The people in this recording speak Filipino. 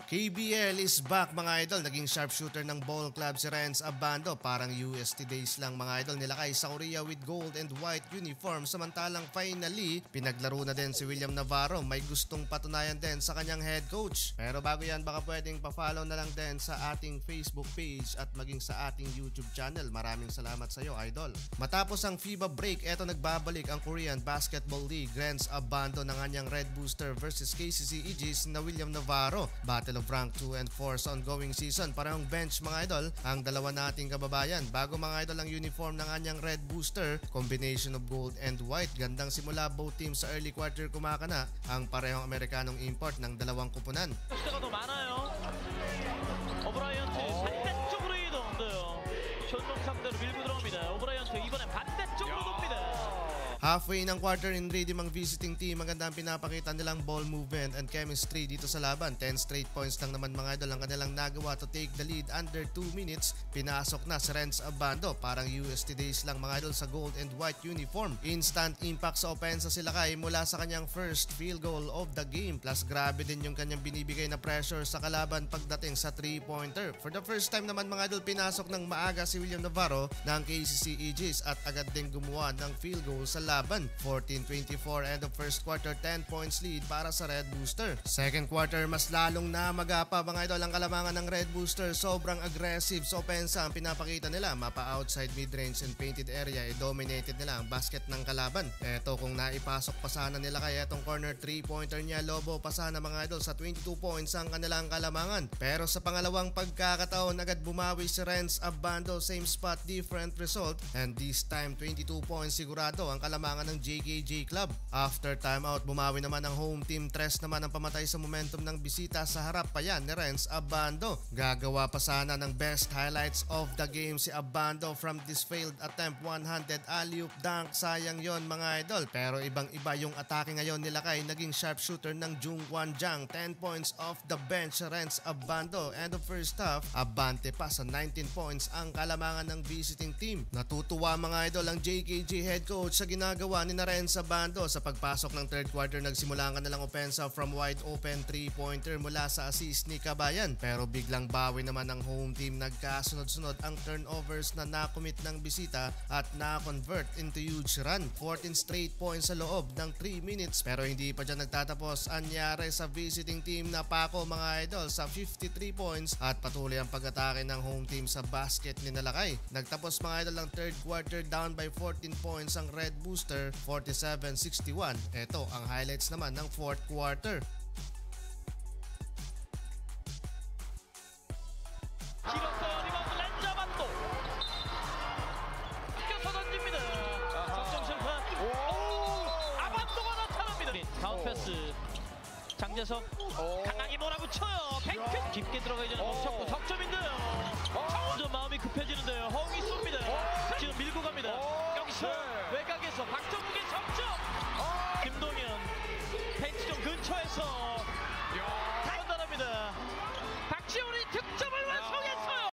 KBL is back mga idol. Naging sharpshooter ng ball club si Renz Abando. Parang UST days lang mga idol. Nilakay sa Korea with gold and white uniform. Samantalang finally, pinaglaro na din si William Navarro. May gustong patunayan din sa kanyang head coach. Pero bago yan, baka pwedeng pa-follow na lang din sa ating Facebook page at maging sa ating YouTube channel. Maraming salamat sa iyo idol. Matapos ang FIBA break, eto nagbabalik ang Korean Basketball League. Renz Abando ng kanyang Red Booster versus KCC Aegis na William Navarro. Battle of rank 2 and 4 sa ongoing season. Parehong bench mga idol ang dalawa nating kababayan. Bago mga idol ang uniform ng kanyang Red Booster, combination of gold and white. Gandang simula both teams sa early quarter kumakana ang parehong Amerikanong import ng dalawang kupunan. 수가 더 많아요. 오브라이언트 반대쪽으로 이동돼요. 현동 상대로 밀고 들어옵니다. 오브라이언트 이번엔 반대쪽으로 돕니다. Halfway ng quarter in ready ang visiting team. Maganda ang pinapakita nilang ball movement and chemistry dito sa laban. 10 straight points lang naman mga idol ang kanilang nagawa to take the lead under 2 minutes. Pinasok na si Renz Abando. Parang UST days lang mga idol sa gold and white uniform. Instant impact sa opensa sila kay mula sa kanyang first field goal of the game. Plus grabe din yung kanyang binibigay na pressure sa kalaban pagdating sa 3-pointer. For the first time naman mga idol, pinasok ng maaga si William Navarro ng KCC Aegis at agad din gumawa ng field goal sa laban. 14-24 end of first quarter, 10 points lead para sa Red Booster. Second quarter, mas lalong namagapa mga idol ang kalamangan ng Red Booster. Sobrang aggressive sa opensa ang pinapakita nila. Mapa outside mid-range and painted area, dominated nila ang basket ng kalaban. Eto kung naipasok pa sana nila kaya itong corner 3-pointer niya, lobo pa sana mga idol sa 22 points ang kanilang kalamangan. Pero sa pangalawang pagkakataon, agad bumawi si Renz Abando, same spot, different result, and this time 22 points sigurado ang kalamangan ng JKJ Club. After timeout, bumawi naman ang home team. Tres naman ang pamatay sa momentum ng bisita. Sa harap pa yan ni Renz Abando. Gagawa pa sana ng best highlights of the game si Abando from this failed attempt, one-handed alley-oop dunk. Sayang yon mga idol. Pero ibang-iba yung atake ngayon nila kay naging sharpshooter ng Jungwon Jang. 10 points off the bench Renz Abando. End of first half, abante pa sa 19 points ang kalamangan ng visiting team. Natutuwa mga idol ang JKJ head coach sa ginagawa ni Renz Abando. Sa pagpasok ng third quarter, nagsimula ka nalang opensa from wide open 3-pointer mula sa assist ni Kabayan. Pero biglang bawi naman ng home team. Nagkasunod-sunod ang turnovers na nakumit ng bisita at na-convert into huge run. 14 straight points sa loob ng 3 minutes. Pero hindi pa dyan nagtatapos. Anyari sa visiting team na pako mga idol sa 53 points at patuloy ang pag-atake ng home team sa basket ni Nalakay. Nagtapos mga idol ang third quarter down by 14 points ang Red Booster, 47-61. Ito ang highlights naman ng fourth quarter. 길었어요. 리바운드 렌즈 아반도. 껴서 던집니다. 석점 실패. 아반도가 나타납니다. 다운 패스. 장재석 강하게 몰아붙여요. 뱅크 깊게 들어가기 전에 멈췄고 석점인데요. 점점 마음이 급해지는데요. 허웅이 쏩니다. 지금 밀고 갑니다. 여기서 외곽에서 박정욱의 석점. 김동현 펜치존 근처에서